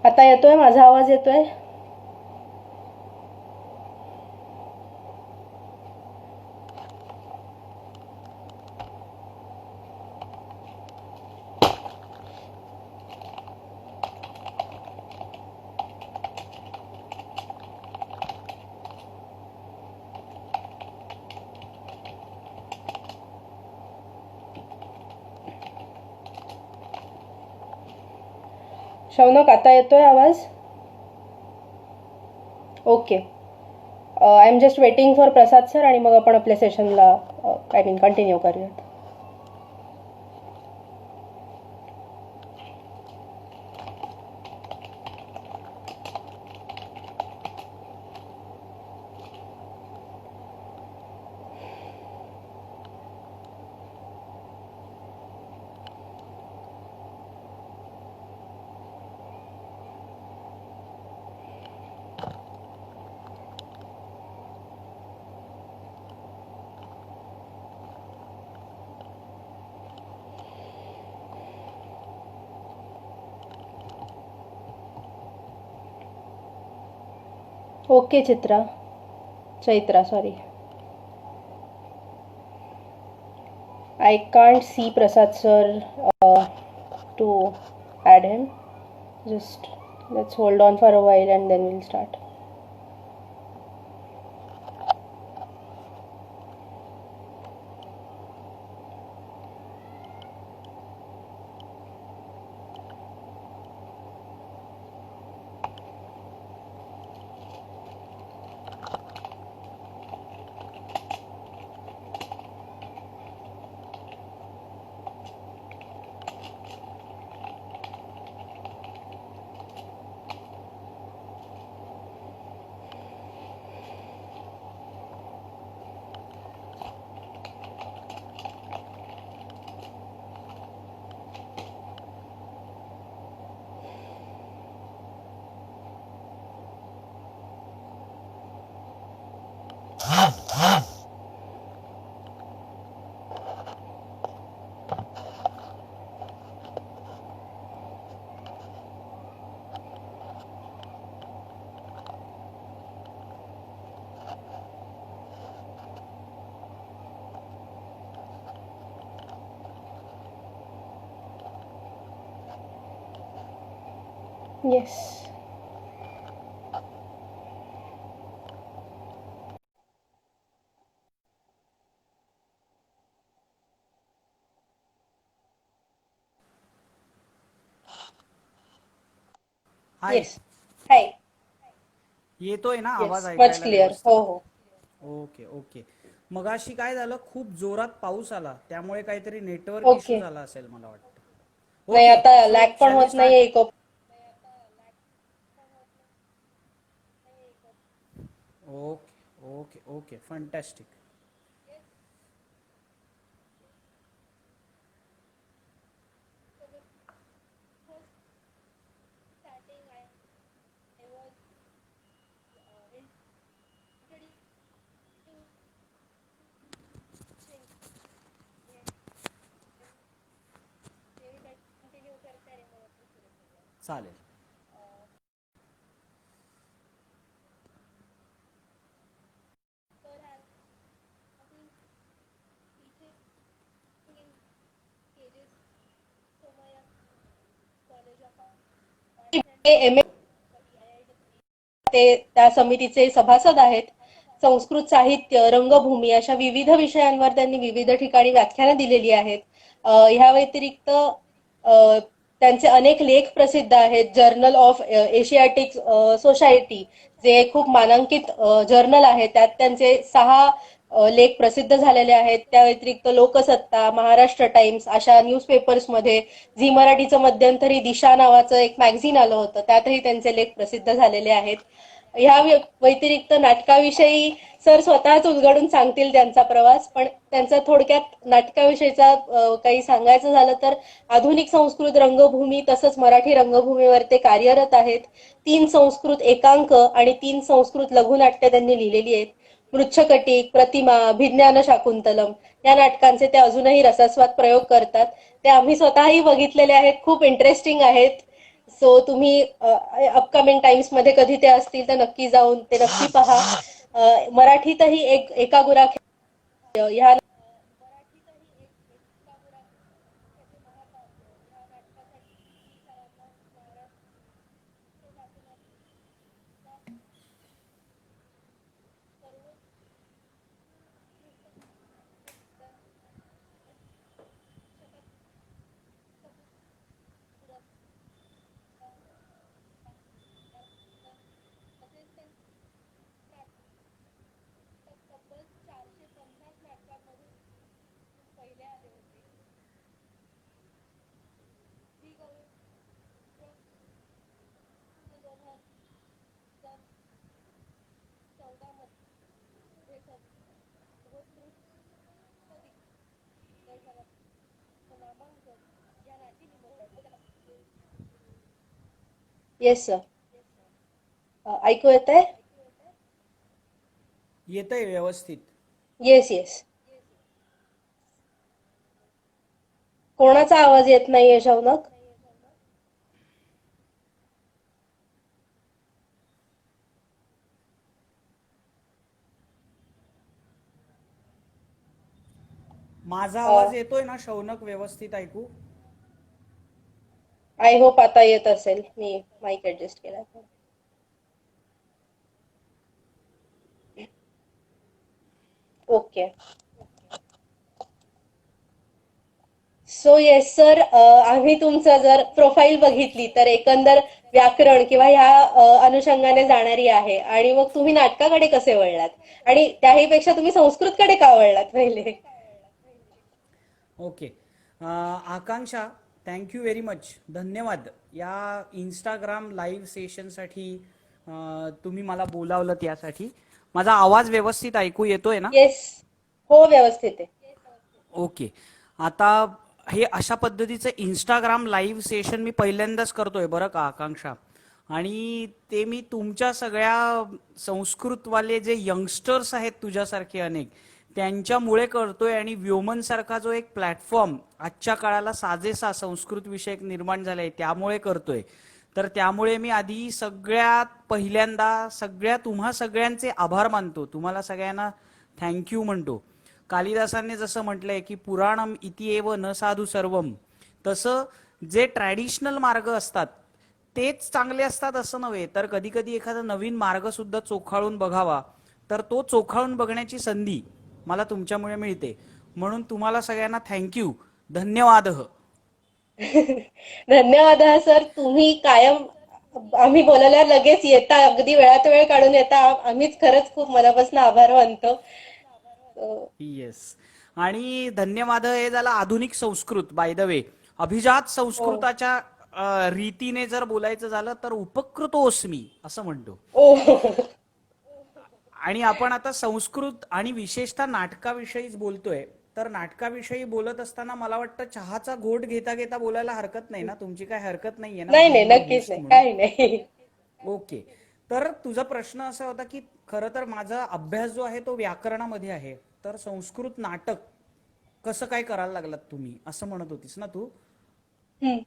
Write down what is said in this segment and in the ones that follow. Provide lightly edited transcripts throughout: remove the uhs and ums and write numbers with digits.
आता येतोय माझा आवाज येतोय? शौनक आता येतोय आवाज? Okay. I am just waiting for Prasad sir आणि मग आपण आपल्या सेशनला कंटिन्यू करूयात. Okay Chaitra sorry. I can't see Prasad sir to add him. Just let's hold on for a while and then we'll start. Yes. High. Yes. Hi. येतोय ना आवाज Yes. Much ऐकायला clear. व्यवस्थित? हो. Okay okay. मगाशी काय झालं, खूप जोरात पाऊस आला त्यामुळे काहीतरी नेटवर्क इश्यू ओके. झाला असेल मला वाटतं. नाही ओके, आता सो लॅग पण शॅल वी होत स्टार्ट? नाहीये echo. Okay okay okay, fantastic. चालेल. एम ते त्या समितीचे सभासद आहेत. संस्कृत साहित्य, रंगभूमी अशा विविध विषयांवर त्यांनी विविध ठिकाणी व्याख्यानं दिलेली आहेत. ह्या व्यतिरिक्त त्यांचे अनेक लेख प्रसिद्ध आहेत. जर्नल ऑफ एशियाटिक सोसायटी जे खूप मानांकित जर्नल आहे, त्यात त्यांचे 6 लेख प्रसिद्ध झालेले आहेत. त्या व्यतिरिक्त लोकसत्ता, महाराष्ट्र टाइम्स अशा न्यूजपेपर्समध्ये, झी मराठीचं मध्यंतरी दिशा नावाचं एक मॅगझिन आलं होतं, त्यातही त्यांचे लेख प्रसिद्ध झालेले आहेत. ह्या व्यतिरिक्त नाटकाविषयी सर स्वतःच उलगडून सांगतील त्यांचा प्रवास, पण त्यांचा थोडक्यात नाटकाविषयीचा काही सांगायचं झालं तर आधुनिक संस्कृत रंगभूमी तसंच मराठी रंगभूमीवर ते कार्यरत आहेत. 3 संस्कृत एकांक आणि 3 संस्कृत लघुनाट्य त्यांनी लिहिलेली आहेत. मृच्छकटिक, प्रतिमा, भिज्ञान शाकुंतलम या नाटकांचे ते अजूनही रसास्वाद प्रयोग करतात. ते आम्ही स्वतःही बघितलेले आहेत, खूप इंटरेस्टिंग आहेत. सो तुम्ही अपकमिंग टाइम्स मध्ये कधी ते असतील तर नक्की जाऊन ते नक्की पहा. मराठीतही एका गुराख्या ह्या येस सर. ऐकू येत आहे? येतंय व्यवस्थित. Yes yes. कोणाचा आवाज येत नाहीये शौनक? माझा आवाज येतोय ना शौनक, व्यवस्थित ऐकू? आय होप आता येत असेल. मी माईक ऍडजस्ट केला. ओके. सो येस सर, आम्ही तुमचं जर प्रोफाईल बघितली तर एकंदर व्याकरण किंवा ह्या अनुषंगाने जाणारी आहे. आणि मग तुम्ही नाटकाकडे कसे वळलात आणि त्याही पेक्षा तुम्ही संस्कृतकडे का वळलात पहिले? ओके. आकांक्षा, थँक्यू व्हेरी मच, धन्यवाद. या इंस्टाग्राम लाईव्ह सेशनसाठी तुम्ही मला बोलावलं त्यासाठी. माझा आवाज व्यवस्थित ऐकू येतोय ना? येस. हो, व्यवस्थित आहे. ओके. आता हे अशा पद्धतीचं इंस्टाग्राम लाईव्ह सेशन मी पहिल्यांदाच करतोय बरं का आकांक्षा. आणि ते मी तुमच्या सगळ्या संस्कृतवाले जे यंगस्टर्स आहेत तुझ्यासारखे अनेक, त्यांच्यामुळे करतोय. आणि व्योमन सारखा जो एक प्लॅटफॉर्म आजच्या काळाला साजेसा संस्कृत विषयक निर्माण झालाय त्यामुळे करतोय. तर त्यामुळे मी आधी सगळ्यात पहिल्यांदा तुम्हा सगळ्यांचे आभार मानतो, तुम्हाला सगळ्यांना थँक्यू म्हणतो. कालिदासांनी जसं म्हटलंय की पुराणम इति एव न साधू सर्वम, तसं जे ट्रॅडिशनल मार्ग असतात तेच चांगले असतात असं नव्हे, तर कधी कधी एखादा नवीन मार्ग सुद्धा चोखाळून बघावा. तर तो चोखाळून बघण्याची संधी मला तुमच्यामुळे मिळते. म्हणून तुम्हाला सगळ्यांना थँक्यू, धन्यवाद. धन्यवाद हा सर. तुम्ही कायम आम्ही बोलायला लगेच येता, अगदी वेळात वेळ काढून येता. आम्हीच खरंच खूप मनापासून आभार मानतो. येस. आणि धन्यवाद हे झालं आधुनिक संस्कृत, बाय द वे. अभिजात हो. संस्कृताच्या रीतीने जर बोलायचं झालं तर उपकृतोस्मी असं म्हणतो. ओ. आणि आपण आता संस्कृत आणि विशेषतः नाटकाविषयीच बोलतोय. तर नाटकाविषयी बोलत असताना मला वाटतं चहाचा घोट घेता घेता बोलायला हरकत नाही ना? तुमची काय हरकत नाहीये ना नाही नाही, बरोबर नक्कीच होस्ट नाही, म्हणून? काही नाही. ओके. तर तुझा प्रश्न असा होता की खरं तर माझा अभ्यास जो आहे तो व्याकरणामध्ये आहे. तर संस्कृत नाटक कसं काय करायला लागलात तुम्ही असं म्हणत होतीस ना तू? हम्म.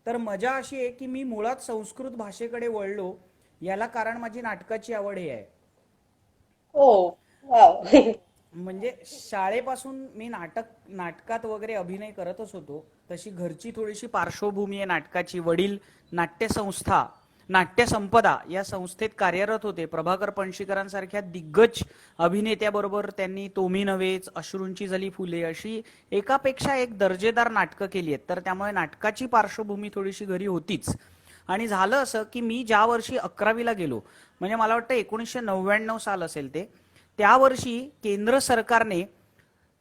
तर मजा अशी आहे की मी मुळात संस्कृत भाषेकडे वळलो, याला कारण माझी नाटकाची आवड हे आहे. ओ. वाव. म्हणजे शाळेपासून मी नाटकात वगैरे अभिनय करतच होतो. तशी घरची थोडीशी पार्श्वभूमी आहे नाटकाची. वडील नाट्यसंस्था, नाट्यसंपदा या संस्थेत कार्यरत होते. प्रभाकर पणशीकरांसारख्या दिग्गज अभिनेत्याबरोबर त्यांनी तोमी नव्हेच, अश्रूंची झाली फुले अशी एकापेक्षा एक दर्जेदार नाटकं केली आहेत. तर त्यामुळे नाटकाची पार्श्वभूमी थोडीशी घरी होतीच. आणि झालं असं की मी ज्या वर्षी 11वीला गेलो, म्हणजे मला वाटतं 1999 साल असेल ते, त्या वर्षी केंद्र सरकारने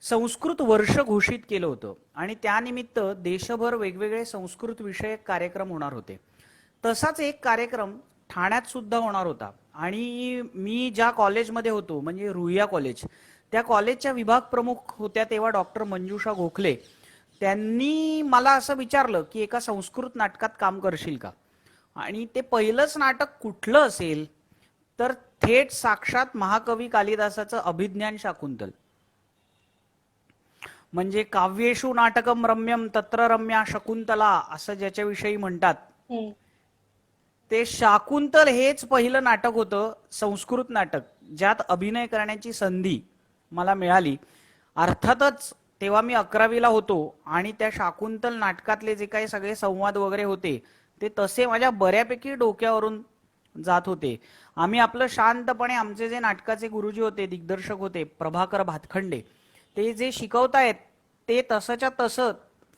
संस्कृत वर्ष घोषित केलं होतं. आणि त्यानिमित्त देशभर वेगवेगळे संस्कृत विषयक कार्यक्रम होणार होते. तसाच एक कार्यक्रम ठाण्यात सुद्धा होणार होता. आणि मी ज्या कॉलेजमध्ये होतो म्हणजे रुईया कॉलेज, त्या कॉलेजच्या विभाग प्रमुख होत्या तेव्हा डॉक्टर मंजुषा गोखले. त्यांनी मला असं विचारलं की एका संस्कृत नाटकात काम करशील का? आणि ते पहिलंच नाटक कुठलं असेल तर थेट साक्षात महाकवी कालिदासाचं अभिज्ञान शाकुंतल. म्हणजे काव्येषु नाटकम रम्यम तत्र रम्या शकुंतला असं ज्याच्याविषयी म्हणतात हम्म. ते शाकुंतल हेच पहिलं नाटक होतं, संस्कृत नाटक, ज्यात अभिनय करण्याची संधी मला मिळाली. अर्थातच तेव्हा मी 11वीला होतो आणि त्या शाकुंतल नाटकातले जे काही सगळे संवाद वगैरे होते ते तसे माझ्या बऱ्यापैकी डोक्यावरून जात होते. आम्ही आपलं शांतपणे, आमचे जे नाटकाचे गुरुजी होते, दिग्दर्शक होते प्रभाकर भातखंडे, ते जे शिकवतायत ते तसंच्या तसं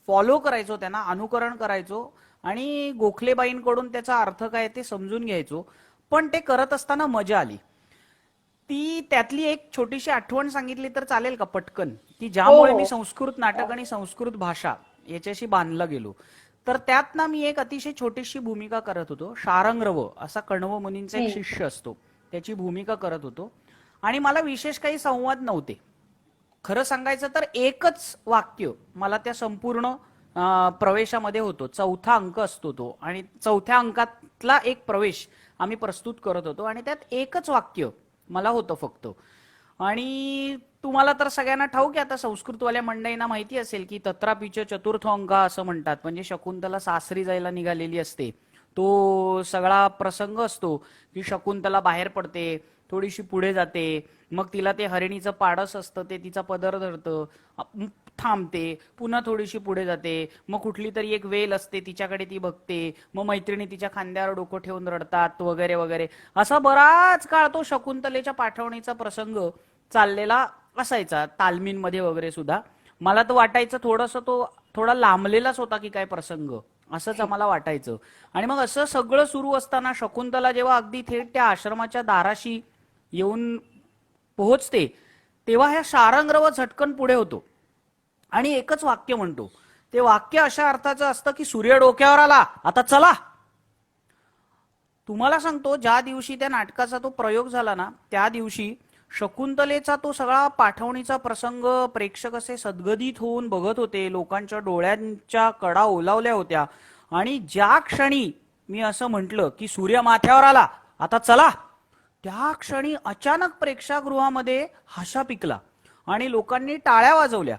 फॉलो करायचो, त्यांना अनुकरण करायचो आणि गोखलेबाईंकडून त्याचा अर्थ काय ते समजून घ्यायचो. पण ते करत असताना मजा आली. ती त्यातली एक छोटीशी आठवण सांगितली तर चालेल का पटकन, की हो ज्यामुळे मी हो. संस्कृत नाटक आणि संस्कृत भाषा याच्याशी बांधला गेलो. तर त्यात ना मी एक अतिशय छोटीशी भूमिका करत होतो. शारंगरव असा कण्व मुनींचा एक हम्म. शिष्य असतो, त्याची भूमिका करत होतो. आणि मला विशेष काही संवाद नव्हते. खरं सांगायचं तर एकच वाक्य मला त्या संपूर्ण प्रवेशामध्ये होतो. चौथा अंक असतो तो, आणि चौथ्या अंकातला एक प्रवेश आम्ही प्रस्तुत करत होतो आणि त्यात एकच वाक्य मला होतं फक्त. आणि तुम्हाला तर सगळ्यांना ठाऊक आहे, आता संस्कृतवाल्या मंडळींना माहिती असेल की तत्रापीच चतुर्थ अंक असं म्हणतात, म्हणजे शकुंतला सासरी जायला निघालेली असते. तो सगळा प्रसंग असतो की शकुंतला बाहेर पडते, थोडीशी पुढे जाते, मग तिला ते हरिणीचं पाडस असतं ते तिचा पदर धरतं, थांबते, पुन्हा थोडीशी पुढे जाते, मग कुठली तरी एक वेल असते तिच्याकडे ती बघते, मग मैत्रिणी तिच्या खांद्यावर डोकं ठेवून रडतात वगैरे वगैरे. असा बराच काळ तो शकुंतलेच्या पाठवणीचा प्रसंग चाललेला असायचा, तालमींमध्ये वगैरे सुद्धा. मला तर वाटायचं थोडंसं तो थोडा लांबलेलाच होता की काय प्रसंग, असंच आम्हाला वाटायचं. आणि मग असं सगळं सुरू असताना शकुंतला जेव्हा अगदी थेट त्या आश्रमाच्या दाराशी येऊन पोहोचते, तेव्हा ह्या शारंगरव झटकन पुढे होतो आणि एकच वाक्य म्हणतो. ते वाक्य अशा अर्थाचं असतं की सूर्य डोक्यावर आला, आता चला. तुम्हाला सांगतो, ज्या दिवशी त्या नाटकाचा तो प्रयोग झाला ना, त्या दिवशी शकुंतलेचा तो सगळा पाठवणीचा प्रसंग प्रेक्षक असे सद्गदित होऊन बघत होते, लोकांच्या डोळ्यांच्या कडा ओलावल्या होत्या. आणि ज्या क्षणी मी असं म्हटलं की सूर्य माथ्यावर आला, आता चला, त्या क्षणी अचानक प्रेक्षागृहामध्ये हाशा पिकला आणि लोकांनी टाळ्या वाजवल्या.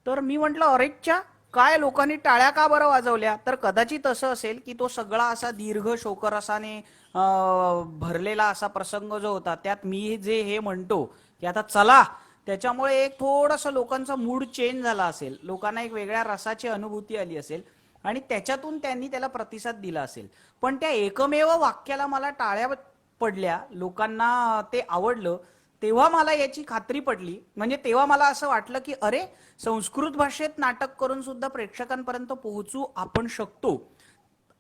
तर मी म्हटलं, अरेच्या, काय लोकांनी टाळ्या का बरं वाजवल्या? तर कदाचित असं असेल की तो सगळा असा दीर्घ शोकरसाने भरलेला असा प्रसंग जो होता, त्यात मी जे हे म्हणतो की आता चला, त्याच्यामुळे एक थोडासा लोकांचा मूड चेंज झाला असेल, लोकांना एक वेगळ्या रसाची अनुभूती आली असेल आणि त्याच्यातून त्यांनी त्याला प्रतिसाद दिला असेल. पण त्या एकमेव वाक्याला मला टाळ्या पडल्या, लोकांना ते आवडलं. तेव्हा मला याची खात्री पडली, म्हणजे तेव्हा मला असं वाटलं की अरे, संस्कृत भाषेत नाटक करून सुद्धा प्रेक्षकांपर्यंत पोहोचू आपण शकतो.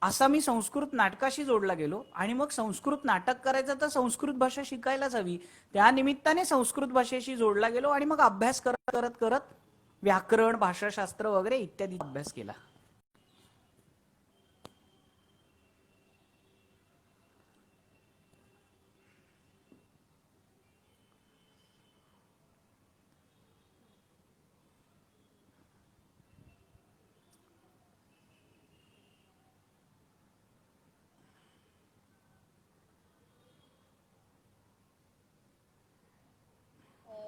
असा मी संस्कृत नाटकाशी जोडला गेलो आणि मग संस्कृत नाटक करायचं तर संस्कृत भाषा शिकायलाच हवी, त्या निमित्ताने संस्कृत भाषेशी जोडला गेलो आणि मग अभ्यास करत करत करत व्याकरण, भाषाशास्त्र वगैरे इत्यादी अभ्यास केला.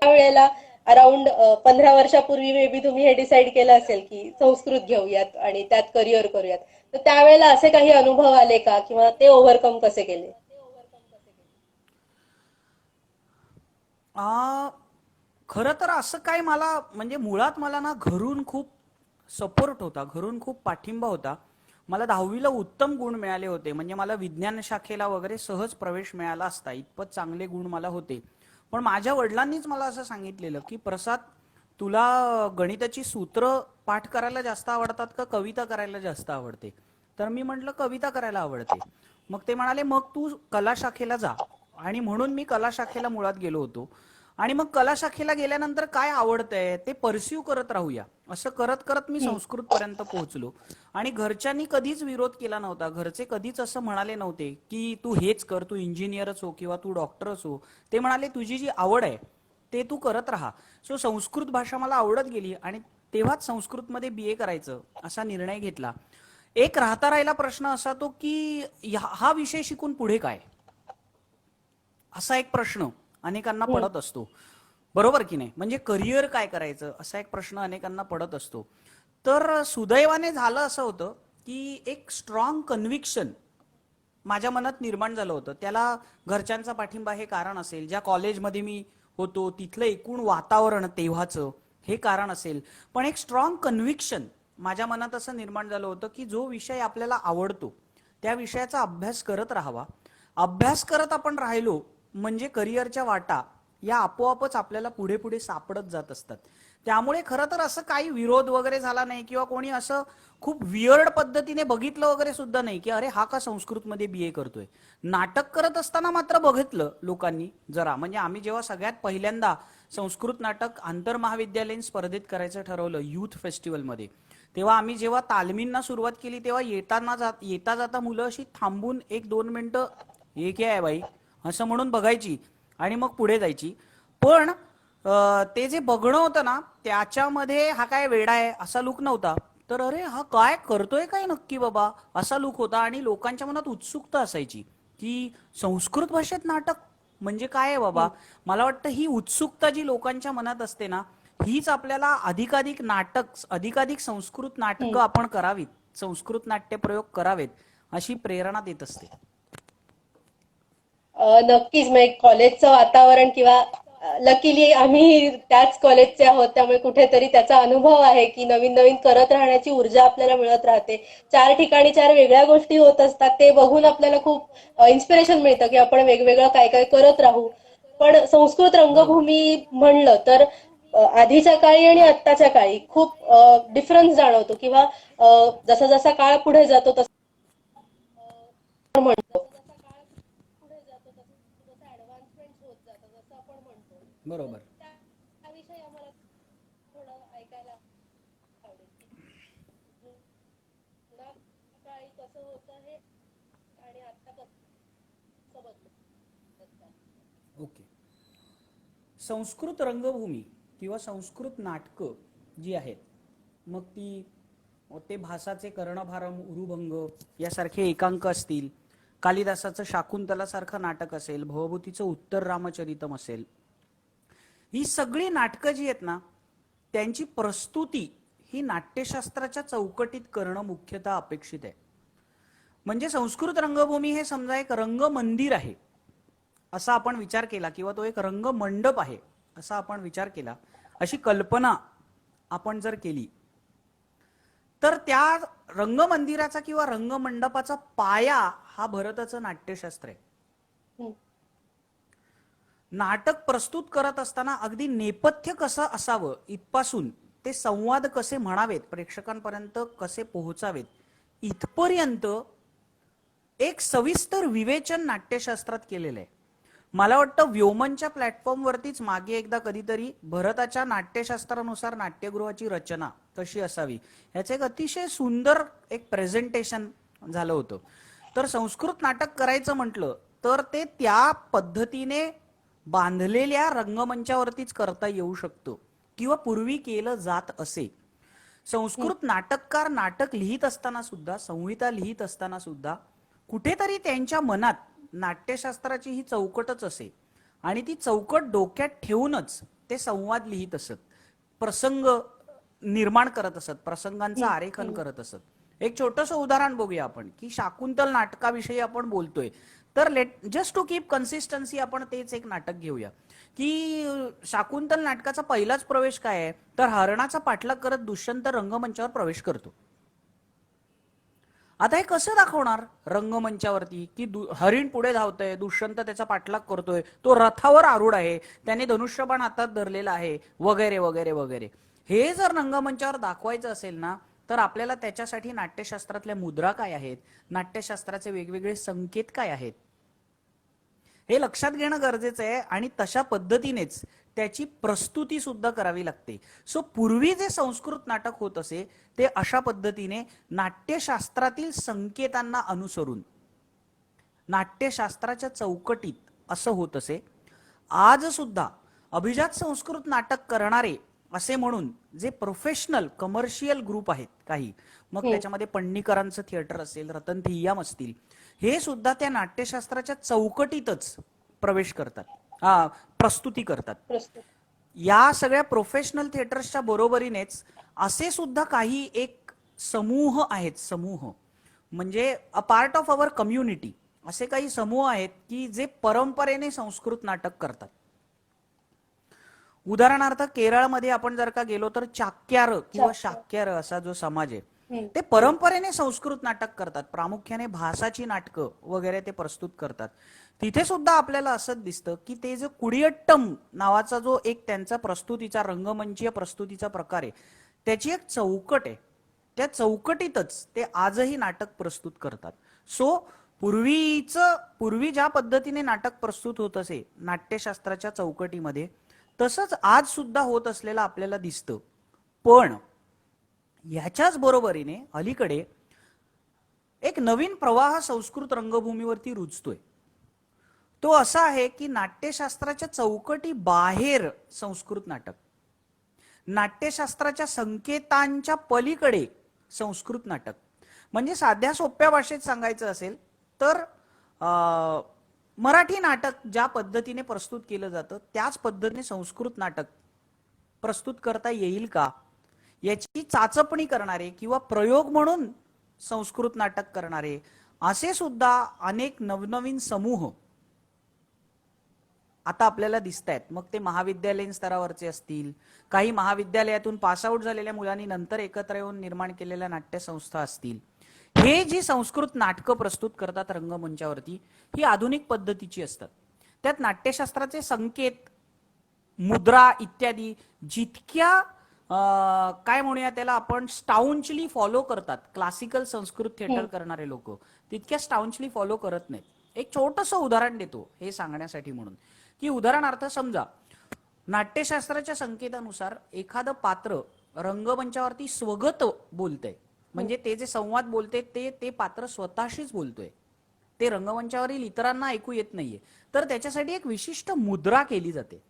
त्यावेळेला अराउंड 15 वर्षापूर्वी मे बी तुम्ही हे डिसाईड केलं असेल की संस्कृत घेऊयात आणि त्यात करिअर करूयात. तर त्यावेळेला असे काही अनुभव आले का, किंवा ते ओव्हरकम कसे केले? खरं तर असं काय, मला म्हणजे मुळात मला ना घरून खूप सपोर्ट होता, घरून खूप पाठिंबा होता. मला 10वीला उत्तम गुण मिळाले होते, म्हणजे मला विज्ञान शाखेला वगैरे सहज प्रवेश मिळाला असता, इतपत चांगले गुण मला होते. पण माझ्या वडिलांनीच मला असं सांगितलेलं की प्रसाद, तुला गणिताची सूत्र पाठ करायला जास्त आवडतात का कविता करायला जास्त आवडते? तर मी म्हटलं कविता करायला आवडते. मग ते म्हणाले, मग तू कला शाखेला जा. आणि म्हणून मी कला शाखेला मुळात गेलो होतो. आणि मग कला शाखेला गेल्यानंतर काय आवडतंय ते परस्यू करत राहूया, असं करत करत मी हम्म. संस्कृत पर्यंत पोहोचलो. आणि घरच्यांनी कधीच विरोध केला नव्हता. घरचे कधीच असं म्हणाले नव्हते की तू हेच कर, तू इंजिनियरच हो किंवा तू डॉक्टरच हो. ते म्हणाले, तुझी जी आवड आहे ते तू करत राहा. सो संस्कृत भाषा मला आवडत गेली आणि तेव्हाच संस्कृतमध्ये BA करायचं असा निर्णय घेतला. एक राहता राहिला प्रश्न असा तो की हा विषय शिकून पुढे काय, असा एक प्रश्न अनेकांना हम्म. पडत असतो, बरोबर की नाही? म्हणजे करिअर काय करायचं असा एक प्रश्न अनेकांना पडत असतो. तर सुदैवाने झालं असं होतं की एक स्ट्रॉंग कन्व्हिक्शन माझ्या मनात निर्माण झालं होतं. त्याला घरच्यांचा पाठिंबा हे कारण असेल, ज्या कॉलेजमध्ये मी होतो तिथलं एकूण वातावरण तेव्हाचं हे कारण असेल, पण एक स्ट्रॉंग कन्व्हिक्शन माझ्या मनात असं निर्माण झालं होतं की जो विषय आपल्याला आवडतो त्या विषयाचा अभ्यास करत राहावा. अभ्यास करत आपण राहिलो म्हणजे करिअरच्या वाटा या आपोआपच आपल्याला पुढे पुढे सापडत जात असतात. त्यामुळे खरं तर असं काही विरोध वगैरे झाला नाही किंवा कोणी असं खूप वियर्ड पद्धतीने बघितलं वगैरे सुद्धा नाही की अरे हा का संस्कृतमध्ये BA करतोय. नाटक करत असताना मात्र बघितलं लोकांनी जरा, म्हणजे आम्ही जेव्हा सगळ्यात पहिल्यांदा संस्कृत नाटक आंतरमहाविद्यालयीन स्पर्धेत करायचं ठरवलं युथ फेस्टिवलमध्ये, तेव्हा आम्ही जेव्हा तालमींना सुरुवात केली तेव्हा येता जाता मुलं अशी थांबून 1-2 मिनिटं हे काय आहे बाई असं म्हणून बघायची आणि मग पुढे जायची. पण ते जे बघणं होतं ना त्याच्यामध्ये हा काय वेडा आहे असा लुक नव्हता, तर अरे हा काय करतोय काय नक्की बाबा असा लुक होता. आणि लोकांच्या मनात उत्सुकता असायची की संस्कृत भाषेत नाटक म्हणजे काय आहे बाबा. मला वाटतं ही उत्सुकता जी लोकांच्या मनात असते ना हीच आपल्याला अधिकाधिक संस्कृत नाटकं आपण करावीत, संस्कृत नाट्य प्रयोग करावेत अशी प्रेरणा देत असते. नक्कीच. म्हणजे कॉलेजचं वातावरण किंवा लकीली आम्ही त्याच कॉलेजचे आहोत त्यामुळे कुठेतरी त्याचा अनुभव आहे की नवीन नवीन करत राहण्याची ऊर्जा आपल्याला मिळत राहते. 4 ठिकाणी 4 वेगळ्या गोष्टी होत असतात, ते बघून आपल्याला खूप इन्स्पिरेशन मिळतं की आपण वेगवेगळं काय काय करत राहू. पण संस्कृत रंगभूमी म्हणलं तर आधीच्या काळी आणि आत्ताच्या काळी खूप डिफरन्स जाणवतो किंवा जसा जसा काळ पुढे जातो तसं आपण म्हणतो ऍडव्हान्समेंट होत जातं जसं आपण म्हणतो. बरोबर. त्याविषयी आम्हाला थोडं ऐकायला आवडेल की जुन्या काळी कसं होतं हे आणि आता कसं बदलत. ओके. संस्कृत रंगभूमी किंवा संस्कृत नाटकं जी आहेत मग ते भासाचे कर्णभारम उरुभंग यासारखे एकांक असतील, कालिदासाचं शाकुंतलासारखं नाटक असेल, भवभूतीचं उत्तर रामचरितम असेल, ही सगळी नाटकं जी आहेत ना त्यांची प्रस्तुती ही नाट्यशास्त्राच्या चौकटीत करणं मुख्यतः अपेक्षित आहे. म्हणजे संस्कृत रंगभूमी हे समजा एक रंगमंदिर आहे असा आपण विचार केला किंवा तो एक रंगमंडप आहे असा आपण विचार केला, अशी कल्पना आपण जर केली तर त्या रंगमंदिराचा किंवा रंगमंडपाचा पाया हा भरताचं नाट्यशास्त्र आहे. नाटक प्रस्तुत करत असताना अगदी नेपथ्य कसं असावं इथपासून ते संवाद कसे म्हणावेत, प्रेक्षकांपर्यंत कसे पोहोचावेत इथपर्यंत एक सविस्तर विवेचन नाट्यशास्त्रात केलेलं आहे. मला वाटतं व्योमनच्या प्लॅटफॉर्मवरतीच मागे एकदा कधीतरी भरताच्या नाट्यशास्त्रानुसार नाट्यगृहाची रचना कशी असावी याचं एक अतिशय सुंदर एक प्रेझेंटेशन झालं होतं. तर संस्कृत नाटक करायचं म्हटलं तर ते त्या पद्धतीने बांधलेल्या रंगमंचावरतीच करता येऊ शकतं किंवा पूर्वी केलं जात असे. संस्कृत नाटककार नाटक लिहित असताना सुद्धा, संहिता लिहित असताना सुद्धा कुठेतरी त्यांच्या मनात नाट्यशास्त्राची ही चौकटच असे आणि ती चौकट डोक्यात ठेवूनच ते संवाद लिहित असत, प्रसंग निर्माण करत असत, प्रसंगांचं आरेखन करत असत. एक छोटंसं उदाहरण बघूया आपण की शाकुंतल नाटकाविषयी आपण बोलतोय तर जस्ट टू कीप कन्सिस्टन्सी आपण तेच एक नाटक घेऊया की शाकुंतल नाटकाचा पहिलाच प्रवेश काय आहे तर हरणाचा पाठलाग करत दुष्यंत रंगमंचावर प्रवेश करतो. आता हे कसं दाखवणार रंगमंचावरती की हरिण पुढे धावतंय, दुष्यंत त्याचा पाठलाग करतोय, तो रथावर आरूढ आहे, त्याने धनुष्यबाण हातात धरलेला आहे वगैरे वगैरे वगैरे. हे जर रंगमंचावर दाखवायचं असेल ना तर आपल्याला त्याच्यासाठी नाट्यशास्त्रातल्या मुद्रा काय आहेत, नाट्यशास्त्राचे वेगवेगळे संकेत काय आहेत हे लक्षात घेणं गरजेचं आहे आणि तशा पद्धतीनेच त्याची प्रस्तुती सुद्धा करावी लागते. सो पूर्वी जे संस्कृत नाटक होत असे ते अशा पद्धतीने नाट्यशास्त्रातील संकेतांना अनुसरून नाट्यशास्त्राच्या चौकटीत असं होत असे. आज सुद्धा अभिजात संस्कृत नाटक करणारे असे म्हणून जे प्रोफेशनल कमर्शियल ग्रुप आहेत काही, मग त्याच्यामध्ये पण्णीकरांचं थिएटर असेल, रतन थिय्याम असतील, हे सुद्धा त्या नाट्यशास्त्राच्या चौकटीतच प्रवेश करतात, प्रस्तुती करतात. या सगळ्या प्रोफेशनल थिएटर्सच्या बरोबरीनेच असे सुद्धा काही एक समूह आहेत, समूह म्हणजे a part of our community असे काही समूह आहेत की जे परंपरेने संस्कृत नाटक करतात. उदाहरणार्थ केरळमध्ये आपण जर का गेलो तर चाक्यार किंवा चाक्य. शाक्यार असा जो समाज आहे हम्म, ते परंपरेने संस्कृत नाटक करतात. प्रामुख्याने भासाची नाटकं वगैरे ते प्रस्तुत करतात. तिथे सुद्धा आपल्याला असं दिसतं की ते जो कुडियट्टम नावाचा जो एक त्यांचा प्रस्तुतीचा रंगमंचीय प्रस्तुतीचा प्रकार आहे त्याची एक चौकट आहे. त्या चौकटीतच ते आजही नाटक प्रस्तुत करतात. सो पूर्वी ज्या पद्धतीने नाटक प्रस्तुत होत असे नाट्यशास्त्राच्या चौकटीमध्ये तसंच आज सुद्धा होत असलेलं आपल्याला दिसतं. पण ह्याच्याच बरोबरीने अलीकडे एक नवीन प्रवाह संस्कृत रंगभूमीवरती रुजतोय. तो असा आहे की नाट्यशास्त्राच्या चौकटी बाहेर संस्कृत नाटक, नाट्यशास्त्राच्या संकेतांच्या पलीकडे संस्कृत नाटक. म्हणजे साध्या सोप्या भाषेत सांगायचं असेल तर मराठी नाटक ज्या पद्धतीने प्रस्तुत केलं जातं त्याच पद्धतीने संस्कृत नाटक प्रस्तुत करता येईल का याची चाचपणी करणारे किंवा प्रयोग म्हणून संस्कृत नाटक करणारे असे सुद्धा अनेक नवनवीन समूह आता आपल्याला दिसत आहेत. मग ते महाविद्यालयीन स्तरावरचे असतील, काही महाविद्यालयातून पासआउट झालेल्या मुलांनी नंतर एकत्र येऊन निर्माण केलेल्या नाट्यसंस्था असतील. हे जी संस्कृत नाटकं प्रस्तुत करतात रंगमंचावरती ही आधुनिक पद्धतीची असतात. त्यात नाट्यशास्त्राचे संकेत, मुद्रा इत्यादी जितक्या काय म्हणूया त्याला आपण स्टाउंचली फॉलो करतात क्लासिकल संस्कृत थिएटर करणारे लोक तितक्या स्टाउंचली फॉलो करत नाहीत. एक छोटंसं उदाहरण देतो हे सांगण्यासाठी म्हणून की उदाहरणार्थ समजा नाट्यशास्त्राच्या संकेतानुसार एखादं पात्र रंगमंचावरती स्वगत बोलतंय म्हणजे ते जे संवाद बोलते ते पात्र स्वतःशीच बोलतोय, ते रंगमंचावरील इतरांना ऐकू येत नाहीये, तर त्याच्यासाठी एक विशिष्ट मुद्रा केली जाते.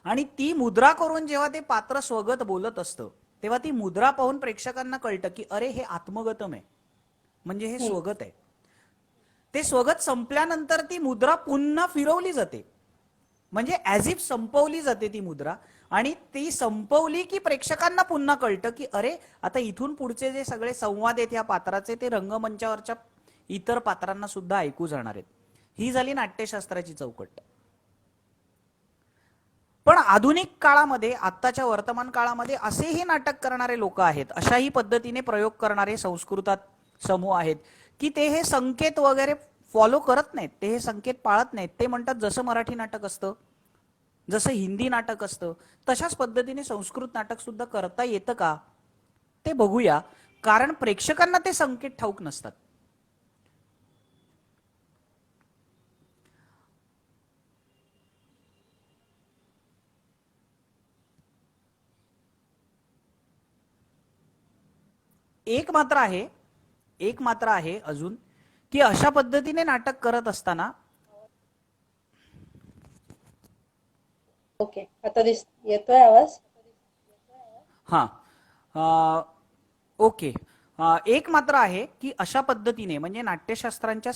आणि ती मुद्रा करून जेव्हा ते पात्र स्वगत बोलत असतं तेव्हा ती मुद्रा पाहून प्रेक्षकांना कळतं की अरे हे आत्मगतम आहे, म्हणजे हे स्वगत आहे. ते स्वगत संपल्यानंतर ती मुद्रा पुन्हा फिरवली जाते, म्हणजे ऍज इफ संपवली जाते ती मुद्रा. आणि ती संपवली की प्रेक्षकांना पुन्हा कळतं की अरे आता इथून पुढचे जे सगळे संवाद आहेत या पात्राचे ते रंगमंचावरच्या इतर पात्रांना सुद्धा ऐकू जाणार आहेत. ही झाली नाट्यशास्त्राची चौकट. पण आधुनिक काळामध्ये आत्ताच्या वर्तमान काळामध्ये असेही नाटक करणारे लोक आहेत, अशाही पद्धतीने प्रयोग करणारे संस्कृतात समूह आहेत की ते हे संकेत वगैरे फॉलो करत नाहीत, ते हे संकेत पाळत नाहीत. ते म्हणतात जसं मराठी नाटक असतं, जसं हिंदी नाटक असतं तशाच पद्धतीने संस्कृत नाटक सुद्धा करता येतं का ते बघूया, कारण प्रेक्षकांना ते संकेत ठाऊक नसतात. एक मात्र आहे अजून की अशा पद्धतीने नाटक करत असताना ओके, आता येतोय आवाज? हा ओके. एक मात्र आहे की अशा पद्धतीने म्हणजे नाट्यशास्त्रांच्या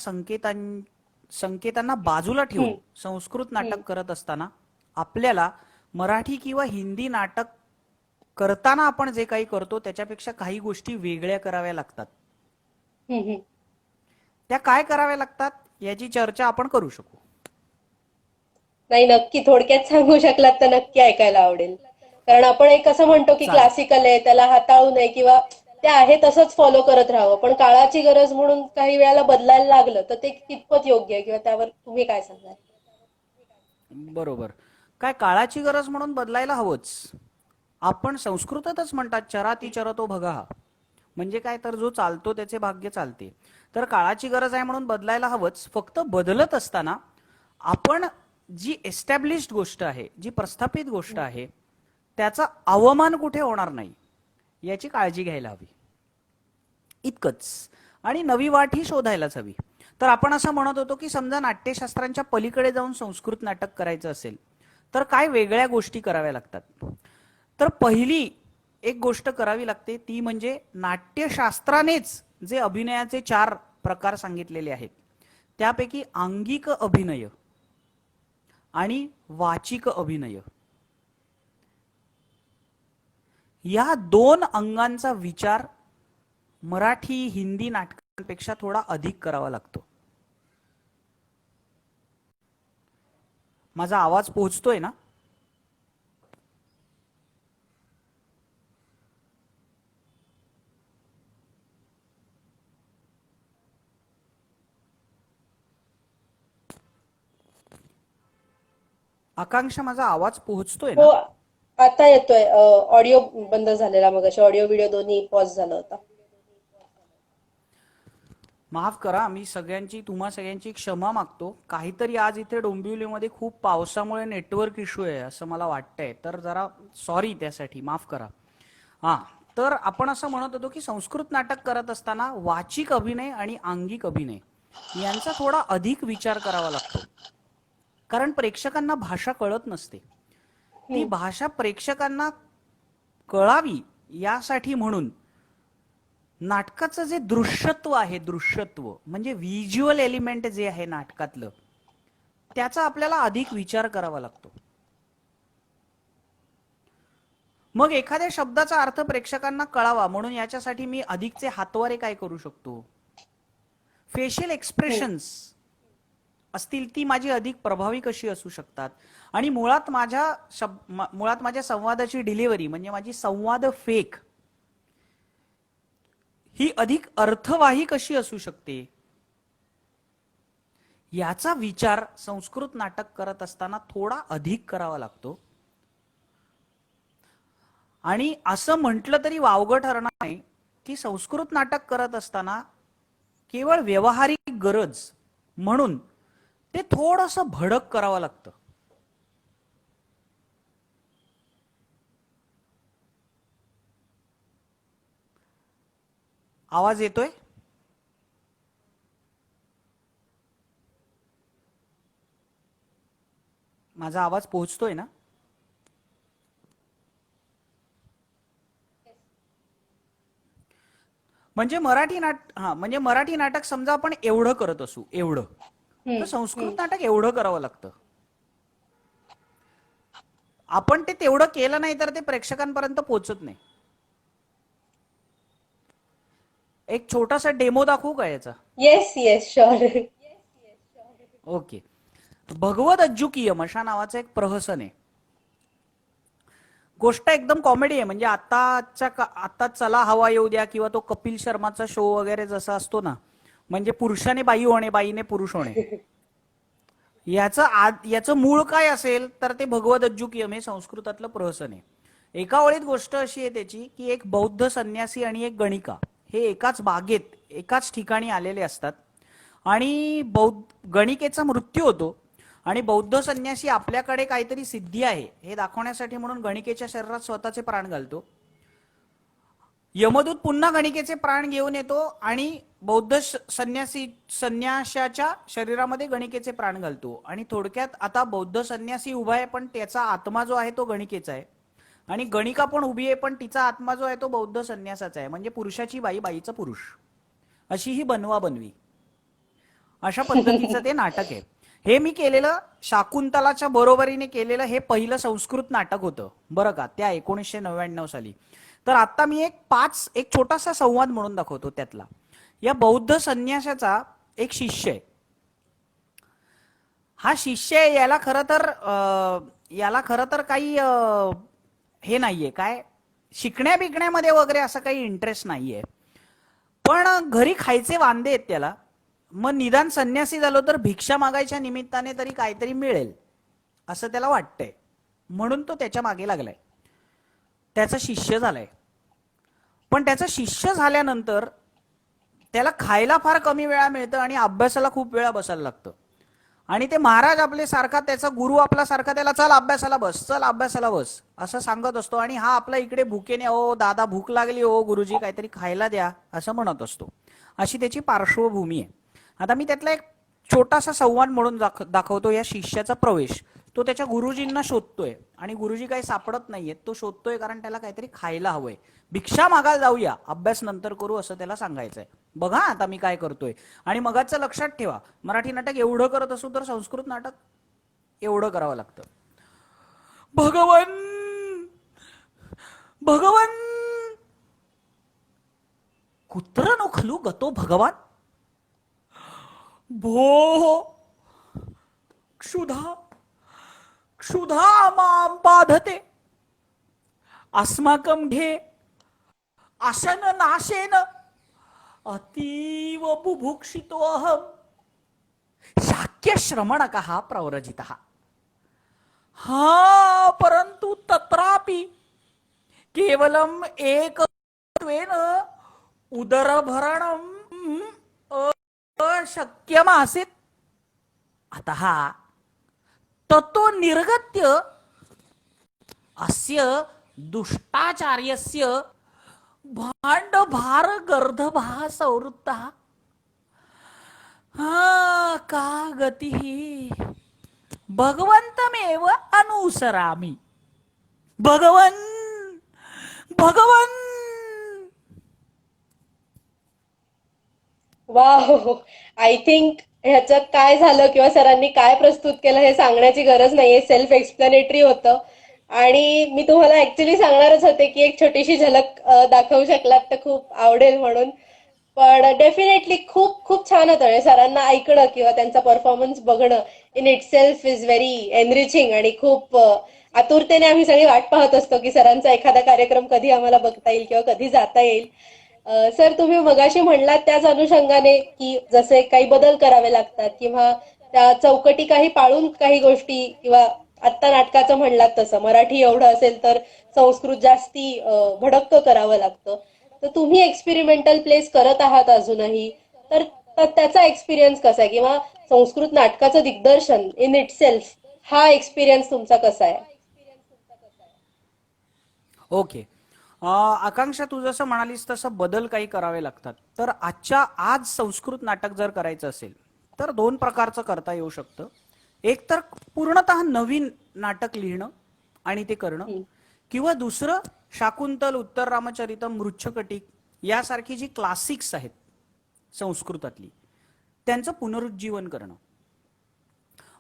संकेतांना बाजूला ठेवून संस्कृत नाटक करत असताना आपल्याला मराठी किंवा हिंदी नाटक करताना आपण जे काही करतो त्याच्यापेक्षा काही गोष्टी वेगळ्या कराव्या लागतात. त्या काय कराव्या लागतात याची चर्चा आपण करू शकू. नाही, नक्की थोडक्यात सांगू शकलात तर नक्की ऐकायला आवडेल. कारण आपण एक असं म्हणतो की क्लासिकल आहे त्याला हाताळू नये किंवा ते आहे तसंच फॉलो करत राहावं, पण काळाची गरज म्हणून काही वेळेला बदलायला लागलं तर ते कितपत योग्य आहे किंवा त्यावर तुम्ही काय सांगाल? बरोबर. काय काळाची गरज म्हणून बदलायला हवंच. आपण संस्कृतातच म्हणतात चराती चरतो भगः, म्हणजे काय तर जो चालतो त्याचे भाग्य चालते. तर काळाची गरज आहे म्हणून बदलायला हवंच. फक्त बदलत असताना आपण जी एस्टॅब्लिश्ड गोष्ट आहे, जी प्रस्थापित गोष्ट आहे त्याचा अवमान कुठे होणार नाही याची काळजी घ्यायला हवी, इतकंच. आणि नवी वाट ही शोधायलाच हवी. तर आपण असं म्हणत होतो की समजा नाट्यशास्त्रांच्या पलीकडे जाऊन संस्कृत नाटक करायचं असेल तर काय वेगळ्या गोष्टी कराव्या लागतात. तर पहिली एक गोष्ट करावी लागते ती म्हणजे नाट्यशास्त्रानेच जे अभिनयाचे 4 प्रकार सांगितलेले आहेत त्यापैकी आंगिक अभिनय आणि वाचिक अभिनय या 2 अंगांचा विचार मराठी हिंदी नाटकांपेक्षा थोडा अधिक करावा लागतो. माझा आवाज पोहोचतोय ना? आकांक्षा, माझा आवाज पोहोचतोय ना? हो, आता येतोय. ऑडिओ बंद झालेला, मग ऑडिओ व्हिडिओ दोन्ही पॉज झालं होता. माफ करा, मी तुम्हा सगळ्यांची क्षमा मागतो. काहीतरी आज इथे डोंबिवलीमध्ये खूप पावसामुळे नेटवर्क इश्यू आहे असं मला वाटतंय, तर जरा सॉरी, त्यासाठी माफ करा. हा, तर आपण असं म्हणत होतो की संस्कृत नाटक करत असताना वाचिक अभिनय आणि आंगिक अभिनय यांचा थोडा अधिक विचार करावा लागतो. कारण प्रेक्षकांना भाषा कळत नसते. ती भाषा प्रेक्षकांना कळावी यासाठी म्हणून नाटकाचं जे दृश्यत्व आहे, दृश्यत्व म्हणजे व्हिज्युअल एलिमेंट जे आहे नाटकातलं, त्याचा आपल्याला अधिक विचार करावा लागतो. मग एखाद्या शब्दाचा अर्थ प्रेक्षकांना कळावा म्हणून याच्यासाठी मी अधिकचे हातवारे काय करू शकतो, फेशियल एक्सप्रेशन्स असतील ती माझी अधिक प्रभावी कशी असू शकतात, आणि मुळात माझ्या संवादाची डिलिव्हरी म्हणजे माझी संवाद फेक ही अधिक अर्थवाही कशी असू शकते, याचा विचार संस्कृत नाटक करत असताना थोडा अधिक करावा लागतो. आणि असं म्हटलं तरी वावगं ठरणार नाही की संस्कृत नाटक करत असताना केवळ व्यवहारिक गरज म्हणून ते थोडंसं भडक करावं लागतं. आवाज येतोय? माझा आवाज पोहोचतोय ना? म्हणजे मराठी नाटक समजा आपण एवढं करत असू, एवढं, तर संस्कृत नाटक एवढं करावं लागतं. आपण ते तेवढं केलं नाही तर ते प्रेक्षकांपर्यंत पोहोचत नाही. एक छोटासा डेमो दाखवू का याचा? Yes yes, sure. ओके. भगवत अज्जुकीयम अशा नावाचं एक प्रहसन आहे. गोष्ट एकदम कॉमेडी आहे. म्हणजे आता चला हवा येऊ द्या किंवा तो कपिल शर्माचा शो वगैरे जसा असतो ना, म्हणजे पुरुषाने बाई होणे, बाईने पुरुष होणे, याचं मूळ काय असेल तर ते भगवत अज्जुकीयम हे संस्कृतातलं प्रहसन आहे. एका ओळीत गोष्ट अशी आहे त्याची की एक बौद्ध संन्यासी आणि एक गणिका हे एकाच बागेत एकाच ठिकाणी आलेले असतात आणि गणिकेचा मृत्यू होतो आणि बौद्ध संन्यासी आपल्याकडे काहीतरी सिद्धी आहे हे दाखवण्यासाठी म्हणून गणिकेच्या शरीरात स्वतःचे प्राण घालतो. यमदूत पुन्हा गणिकेचे प्राण घेऊन येतो आणि बौद्ध संन्याशाच्या शरीरामध्ये गणिकेचे प्राण घालतो. आणि थोडक्यात आता बौद्ध संन्यासी उभा आहे पण त्याचा आत्मा जो आहे तो गणिकेचा आहे, आणि गणिका पण उभी आहे पण तिचा आत्मा जो आहे तो बौद्ध संन्यासाचा आहे. म्हणजे पुरुषाची बाई, बाईचं पुरुष, अशी ही बनवा बनवी, अशा पद्धतीचं ते नाटक आहे. हे मी केलेलं शाकुंतलाच्या बरोबरीने केलेलं हे पहिलं संस्कृत नाटक होतं बरं का, त्या 1999 साली. तर आता मी एक छोटासा संवाद म्हणून दाखवतो त्यातला. या बौद्ध संन्यासाचा एक शिष्य आहे. हा शिष्य आहे, याला खरं तर काही हे नाहीये, काय शिकण्या बिकण्यामध्ये वगैरे असं काही इंटरेस्ट नाहीये, पण घरी खायचे वांदे आहेत त्याला. मग निदान संन्यासी झालो तर भिक्षा मागायच्या निमित्ताने तरी काहीतरी मिळेल असं त्याला वाटतंय, म्हणून तो त्याच्या मागे लागलाय, त्याचा शिष्य झालाय. पण त्याचा शिष्य झाल्यानंतर त्याला खायला फार कमी वेळा मिळतं आणि अभ्यासाला खूप वेळा बसायला लागतं. आणि ते महाराज आपले सारखा, त्याचा गुरु आपला सारखा त्याला चल अभ्यासाला बस, चल अभ्यासाला बस असं सांगत असतो. आणि हा आपला इकडे भुकेने, ओ दादा भूक लागली, ओ गुरुजी काहीतरी खायला द्या असं म्हणत असतो. अशी त्याची पार्श्वभूमी आहे. आता मी त्यातला एक छोटासा संवाद म्हणून दाखवतो. या शिष्याचा प्रवेश, तो त्याच्या गुरुजींना शोधतोय आणि गुरुजी काही सापडत नाहीयेत. तो शोधतोय कारण त्याला काहीतरी खायला हवंय. भिक्षा मागायला जाऊया, अभ्यास नंतर करू असं त्याला सांगायचंय. बघा आता मी काय करतोय. आणि मगाचं लक्षात ठेवा, मराठी नाटक एवढं करत असू तर संस्कृत नाटक एवढं करावं लागतं. भगवन कुत्र नो खलु गतो भगवान भो क्षुधा क्षुधा मां बाधते अस्माकं घे आशन नाशेन अतीव बुभुक्षितो अहम शाक्य श्रमणकः प्रव्रजितः हा परंतु तत्रापि केवलम एकत्वेन उदरभरणं अशक्यमासीत् अतः ततो निर्गत्य अस्य दुष्टाचार्यस्य भाण्डभार गर्दभः संवृत्तः का गतिः भगवन्तमेव अनुसरामि भगवन् भगवन्. वाव, आय थिंक ह्याच्यात काय झालं किंवा सरांनी काय प्रस्तुत केलं हे सांगण्याची गरज नाहीये, सेल्फ एक्सप्लेनेटरी होतं. आणि मी तुम्हाला ऍक्च्युली सांगणारच होते की एक छोटीशी झलक दाखवू शकलात तर खूप आवडेल म्हणून. पण डेफिनेटली खूप खूप छान होतं. म्हणजे सरांना ऐकणं किंवा त्यांचा परफॉर्मन्स बघणं in it self is very enriching आणि खूप आतुरतेने आम्ही सगळी वाट पाहत असतो की सरांचा एखादा कार्यक्रम कधी आम्हाला बघता येईल किंवा कधी जाता येईल. सर, तुम्ही मगाशी म्हणलात त्याच अनुषंगाने की जसे काही बदल करावे लागतात किंवा त्या चौकटी काही पाळून काही गोष्टी किंवा आत्ता नाटकाचं म्हणलात तसं मराठी एवढं असेल तर संस्कृत जास्ती भडकतं करावं लागतं. तर तुम्ही एक्सपेरिमेंटल प्लेस करत आहात अजूनही, तर त्याचा एक्सपिरियन्स कसा आहे किंवा संस्कृत नाटकाचं दिग्दर्शन इन इट सेल्फ हा एक्सपिरियन्स तुमचा कसा आहे? ओके. आकांक्षा, तू जसं म्हणालीस तसं बदल काही करावे लागतात. तर आज संस्कृत नाटक जर करायचं असेल तर दोन प्रकारचं करता येऊ शकतं. एक तर पूर्णतः नवीन नाटक लिहिणं आणि ते करणं, किंवा दुसरं शाकुंतल, उत्तर रामचरितम, मृच्छकटिक यासारखी जी क्लासिक्स आहेत संस्कृतातली त्यांचं पुनरुज्जीवन करणं.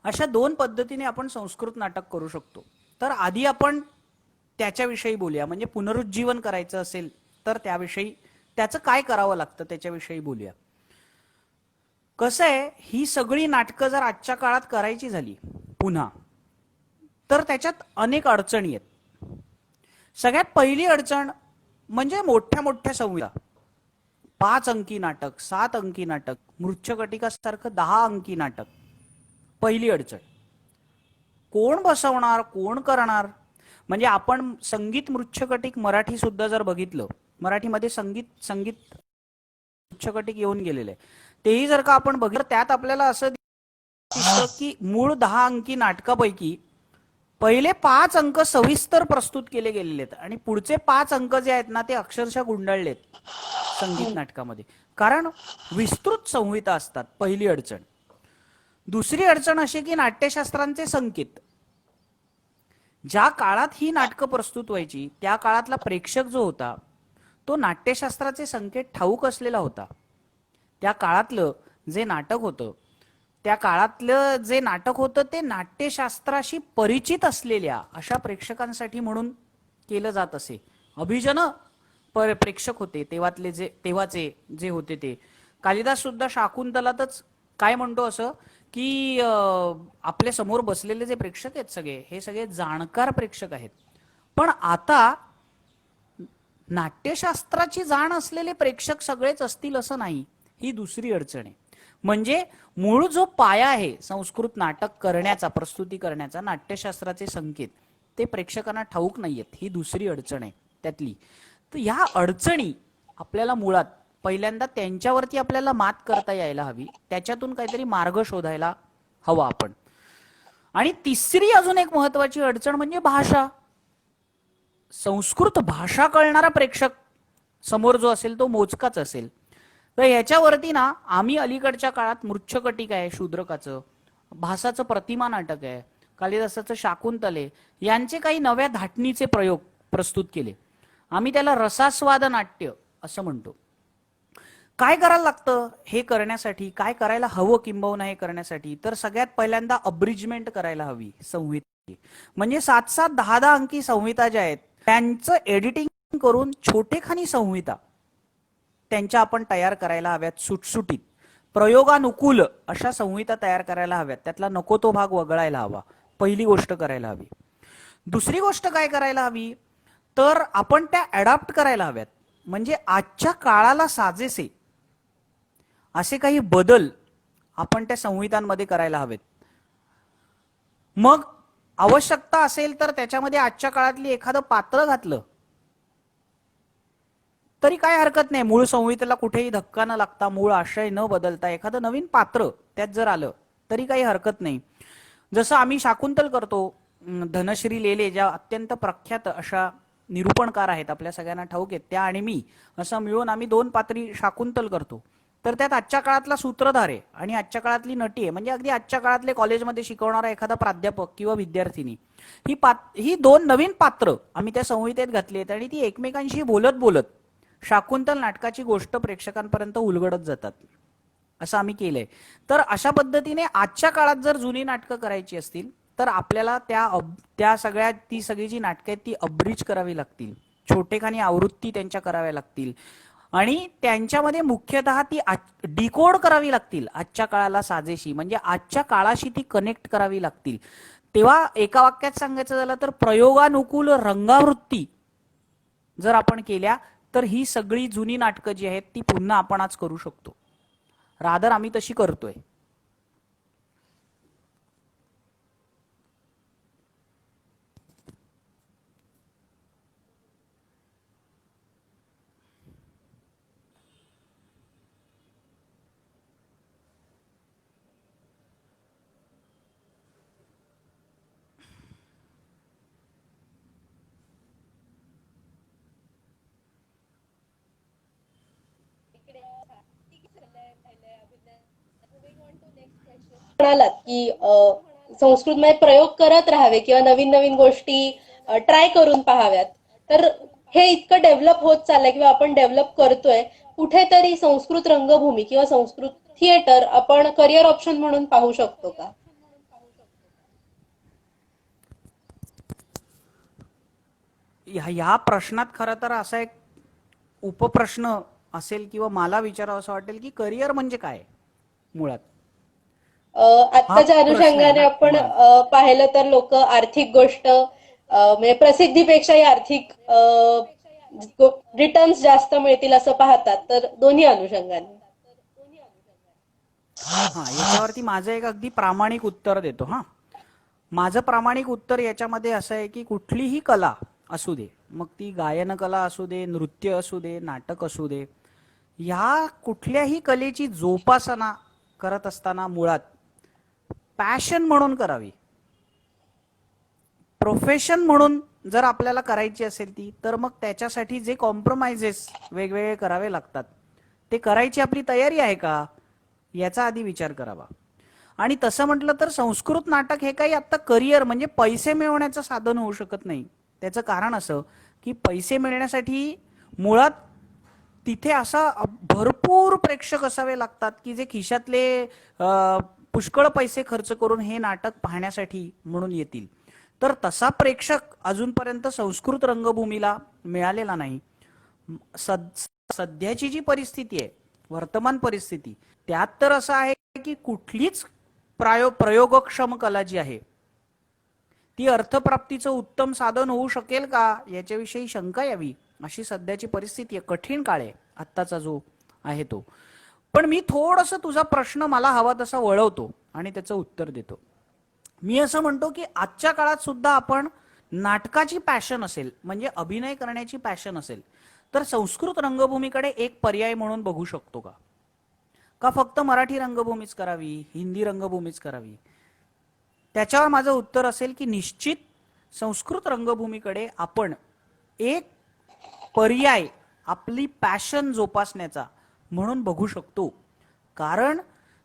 अशा दोन पद्धतीने आपण संस्कृत नाटक करू शकतो. तर आधी आपण त्याच्याविषयी बोलूया. म्हणजे पुनरुज्जीवन करायचं असेल तर त्याविषयी, त्याचं काय करावं लागतं त्याच्याविषयी बोलूया. कसं आहे, ही सगळी नाटकं जर आजच्या काळात करायची झाली पुन्हा तर त्याच्यात अनेक अडचणी आहेत. सगळ्यात पहिली अडचण म्हणजे मोठ्या मोठ्या संहिता, 5 अंकी नाटक, 7 अंकी नाटक, मृच्छकटिकासारखं 10 अंकी नाटक. पहिली अडचण, कोण बसवणार, कोण करणार. म्हणजे आपण संगीत मृच्छकटिक मराठी सुद्धा जर बघितलं, मराठीमध्ये संगीत मृच्छकटिक येऊन गेलेलं आहे, तेही जर का आपण बघितलं त्यात आपल्याला असं दिसतं की मूळ 10 अंकी नाटकापैकी पहिले 5 अंक सविस्तर प्रस्तुत केले गेलेले आहेत आणि पुढचे 5 अंक जे आहेत ना ते अक्षरशः गुंडाळलेत संगीत नाटकामध्ये, कारण विस्तृत संहिता असतात. पहिली अडचण. दुसरी अडचण अशी की नाट्यशास्त्रांचे संकेत. ज्या काळात ही नाटकं प्रस्तुत व्हायची त्या काळातला प्रेक्षक जो होता तो नाट्यशास्त्राचे संकेत ठाऊक असलेला होता. त्या काळातलं जे नाटक होतं ते नाट्यशास्त्राशी परिचित असलेल्या अशा प्रेक्षकांसाठी म्हणून केलं जात असे. अभिजन प्रेक्षक होते तेव्हाचे जे होते ते. कालिदास सुद्धा शाकुंतलातच काय म्हणतो असं की आपल्या समोर बसलेले जे प्रेक्षक आहेत हे सगळे जाणकार प्रेक्षक आहेत. पण आता नाट्यशास्त्राची जाण असलेले प्रेक्षक सगळेच असतील असं नाही. ही दुसरी अडचण आहे. म्हणजे मूळ जो पाया आहे संस्कृत नाटक करण्याचा, प्रस्तुती करण्याचा, नाट्यशास्त्राचे संकेत, ते प्रेक्षकांना ठाऊक नाहीयेत. ही दुसरी अडचण आहे त्यातली. तर ह्या अडचणी आपल्याला मुळात पहिल्यांदा त्यांच्यावरती आपल्याला मात करता यायला हवी. त्याच्यातून काहीतरी मार्ग शोधायला हवा आपण. आणि तिसरी अजून एक महत्वाची अडचण म्हणजे भाषा. संस्कृत भाषा कळणारा प्रेक्षक समोर जो असेल तो मोजकाच असेल. तर याच्यावरती ना आम्ही अलीकडच्या काळात मृच्छकटिक आहे शूद्रकाचं, भासाचं प्रतिमा नाटक आहे, कालिदासाचं शाकुंतल आहे, यांचे काही नव्या धाटणीचे प्रयोग प्रस्तुत केले. आम्ही त्याला रसास्वाद नाट्य असं म्हणतो. काय करायला लागतं हे करण्यासाठी, काय करायला हवं किंबहुना हे करण्यासाठी, तर सगळ्यात पहिल्यांदा अब्रिजमेंट करायला हवी संहितेची. म्हणजे 7-7, 10-10 अंकी संहिता ज्या आहेत त्यांचं एडिटिंग करून छोटेखानी संहिता त्यांच्या आपण तयार करायला हव्यात, सुटसुटीत प्रयोगानुकूल अशा संहिता तयार करायला हव्यात. त्यातला नको तो भाग वगळायला हवा, पहिली गोष्ट करायला हवी. दुसरी गोष्ट काय करायला हवी, तर आपण त्या अडॉप्ट करायला हव्यात. म्हणजे आजच्या काळाला साजेसे असे काही बदल आपण त्या संहितांमध्ये करायला हवेत. मग आवश्यकता असेल तर त्याच्यामध्ये आजच्या काळातली एखादं पात्र घातलं तरी काय हरकत नाही. मूळ संहितेला कुठेही धक्का न लागता, मूळ आशय न बदलता एखादं नवीन पात्र त्यात जर आलं तरी काही हरकत नाही. जसं आम्ही शाकुंतल करतो, धनश्री लेले ज्या अत्यंत प्रख्यात अशा निरूपणकार आहेत, आपल्या सगळ्यांना ठाऊक आहेत, त्या आणि मी असं मिळून आम्ही 2 पात्री शाकुंतल करतो. तर त्यात आजच्या काळातला सूत्रधार आहे आणि आजच्या काळातली नटी आहे. म्हणजे अगदी आजच्या काळातले कॉलेजमध्ये शिकवणारा एखादा प्राध्यापक किंवा विद्यार्थिनी, ही 2 नवीन पात्र आम्ही त्या संहितेत घातली आहेत आणि ती एकमेकांशी बोलत बोलत शाकुंतल नाटकाची गोष्ट प्रेक्षकांपर्यंत उलगडत जातात, असं आम्ही केलंय. तर अशा पद्धतीने आजच्या काळात जर जुनी नाटकं करायची असतील तर आपल्याला ती सगळी जी नाटकं आहेत ती अब्रिज करावी लागतील, छोटेखानी आवृत्ती त्यांच्या कराव्या लागतील आणि त्यांच्यामध्ये मुख्यतः ती डिकोड करावी लागतील आजच्या काळाला साजेशी. म्हणजे आजच्या काळाशी ती कनेक्ट करावी लागतील. तेव्हा एका वाक्यात सांगायचं झालं तर प्रयोगानुकूल रंगावृत्ती जर आपण केल्या तर ही सगळी जुनी नाटकं जी आहेत ती पुन्हा आपण आज करू शकतो. रादर आम्ही तशी करतोय. म्हणालात की संस्कृतमध्ये प्रयोग करत राहावे किंवा नवीन नवीन गोष्टी ट्राय करून पाहाव्यात. तर हे इतकं डेव्हलप होत चाललंय किंवा आपण डेव्हलप करतोय, कुठेतरी संस्कृत रंगभूमी किंवा संस्कृत थिएटर आपण करिअर ऑप्शन म्हणून पाहू शकतो का? ह्या प्रश्नात खरं तर असा एक उपप्रश्न असेल किंवा मला विचारावं असं वाटेल की करिअर म्हणजे काय मुळात. आत्ताच्या अनुषंगाने आपण पाहिलं तर लोक आर्थिक गोष्ट म्हणजे प्रसिद्धीपेक्षाही आर्थिक रिटर्न्स जास्त मिळतील असं पाहतात. तर दोन्ही अनुषंगाने याच्यावरती माझं एक अगदी प्रामाणिक उत्तर देतो. माझं प्रामाणिक उत्तर याच्यामध्ये असं आहे की कुठलीही कला असू दे, मग ती गायन कला असू दे, नृत्य असू दे, नाटक असू दे, ह्या कुठल्याही कलेची जोपासना करत असताना मुळात पॅशन म्हणून करावी. प्रोफेशन म्हणून जर आपल्याला करायची असेल ती, तर मग त्याच्यासाठी जे कॉम्प्रोमाइजेस वेगवेगळे करावे लागतात ते करायची आपली तयारी आहे का याचा आधी विचार करावा. आणि तसं म्हटलं तर संस्कृत नाटक हे काही आता करिअर म्हणजे पैसे मिळवण्याचं साधन होऊ शकत नाही. त्याचं कारण असं की पैसे मिळण्यासाठी मुळात तिथे असा भरपूर प्रेक्षक असावे लागतात की जे खिशातले पुष्कळ पैसे खर्च करून हे नाटक पाहण्यासाठी म्हणून येतील. तर तसा प्रेक्षक अजूनपर्यंत संस्कृत रंगभूमीला मिळालेला नाही. सध्याची जी परिस्थिती आहे, वर्तमान परिस्थिती, त्यात तर असं आहे की कुठलीच प्रयोगक्षम कला जी आहे ती अर्थप्राप्तीचं उत्तम साधन होऊ शकेल का याच्याविषयी शंका यावी अशी सध्याची परिस्थिती आहे. कठीण काळ आहे आत्ताचा जो आहे तो. पण मी थोडंसं तुझा प्रश्न मला हवा तसा वळवतो आणि त्याचं उत्तर देतो. मी असं म्हणतो की आजच्या काळात सुद्धा आपण नाटकाची पॅशन असेल, म्हणजे अभिनय करण्याची पॅशन असेल, तर संस्कृत रंगभूमीकडे एक पर्याय म्हणून बघू शकतो का? का फक्त मराठी रंगभूमीच करावी, हिंदी रंगभूमीच करावी? त्याच्यावर माझं उत्तर असेल की निश्चित संस्कृत रंगभूमीकडे आपण एक पर्याय आपली पॅशन जोपासण्याचा म्हणून बघू शकतो. कारण